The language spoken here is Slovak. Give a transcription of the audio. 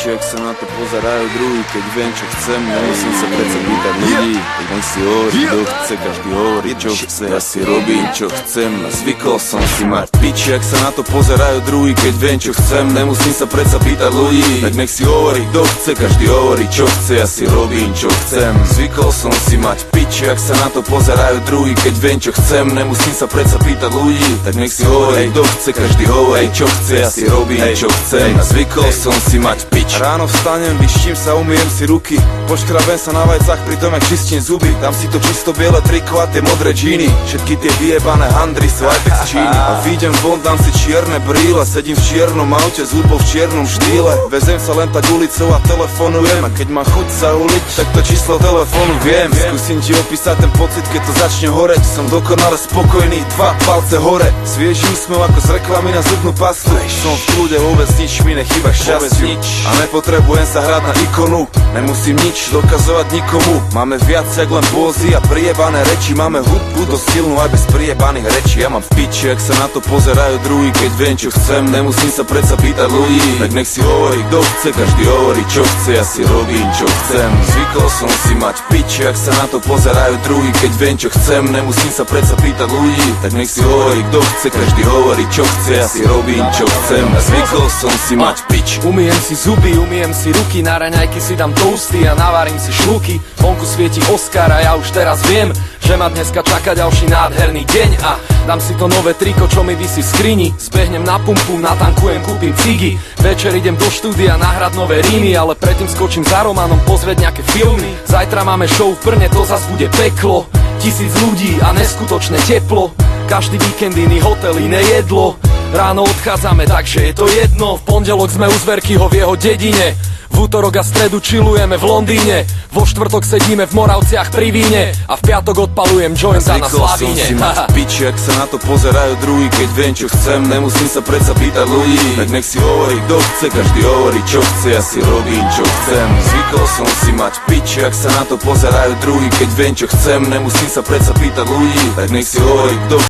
piči, ak sa na to pozerajú druhý, keď viem, čo chcem, nemusím sa predsa pýtať ľudí. Tak nech si hovorí, kto chce, každý hovorí, čo chce, ja si robím, čo chcem a zvykol som si mať piči, ak sa na to pozerajú druhý, keď viem, čo chcem, nemusím sa predsa pýtať ľudí. Tak nech si hovorí, kto chce, každý hovorí, čo chce, ja si robím, čo chcem. Zvykol som si mať piči, ak sa na to pozerajú druhý, keď viem, čo chcem, nemusím sa predsa pýtať ľudí. Tak nech si hovorí, kto chce, každý hovorí, čo chce, ja si robím, čo chcem a zvykol som si mať pič. Ráno vstanem, vyštím sa, umyjem si ruky, poškrabem sa na vajcach, pritom jak čistím zuby. Dám si to čisto biele triko a tie modré džíny, všetky tie vyjebané handry sú aj z Číny. A vyjdem von, dám si čierne brýle, sedím v čiernom aute s hudbou v čiernom štýle. Vezem sa len tak ulicou a telefonujem, a keď ma chuť sa uliť, tak to číslo telefónu viem. Skúsim ti opísať ten pocit, keď to začne horeť. Som dokonale spokojný, dva palce hore, svieži úsmev ako z reklamy na zubnú pastu. Som v kľude, vôbec nič mi nechýba šťastiu a nepotrebujem sa hrať na ikonu. Nemusím nič dokazovať nikomu. Máme viac jak len bózy a priebané reči. Máme hudbu dosť silnú aj bez priebaných rečí. Ja mám v piči, ak sa na to pozerajú druhý, keď viem, čo chcem, nemusím sa predsa pýtať ľudí. Tak nech si hovorí, kto chce, každý hovorí, čo chce, ja si robím, čo chcem. Zvykol som si mať piči, ak sa na to pozerajú druhý, keď viem, čo chcem, nemusím sa predsa pýtať ľudí. Tak nech si hovorí, kto chce, každý hovorí, čo chce, ja si robím, čo chcem a zvykol som si mať pič. Umyjem si zuby, umyjem si ruky, na raňajky si dám toasty a navarím si šľuky. Vonku svieti Oscar a ja už teraz viem, že ma dneska čaká ďalší nádherný deň. A dám si to nové triko, čo mi visí v skrini, zbehnem na pumpu, natankujem, kúpim cigy. Večer idem do štúdia nahrať nové rímy, ale predtým skočím za Romanom pozrieť nejaké filmy. Zajtra máme show v Brne, to zas bude peklo. 1000 ľudí a neskutočné teplo, každý víkend iný hotel, iné jedlo. Ráno odchádzame, takže je to jedno. V pondelok sme u Zverkyho v jeho dedine, v útorok a stredu chillujeme v Londýne, vo štvrtok sedíme v Moravciach pri víne a v piatok odpalujem jointa na Slavíne. Zvykol som si mať piči, ak sa na to pozerajú druhý, keď viem, čo chcem, nemusím sa predsa pýtať ľudí. Tak nech si hovorí, kto chce, každý hovorí, čo chce, ja si robím, čo chcem. Zvykol som si mať piči, ak sa na to pozerajú druhý, keď viem, čo chcem, nemusím sa predsa pýtať ľudí. Tak nech si hovorí, kto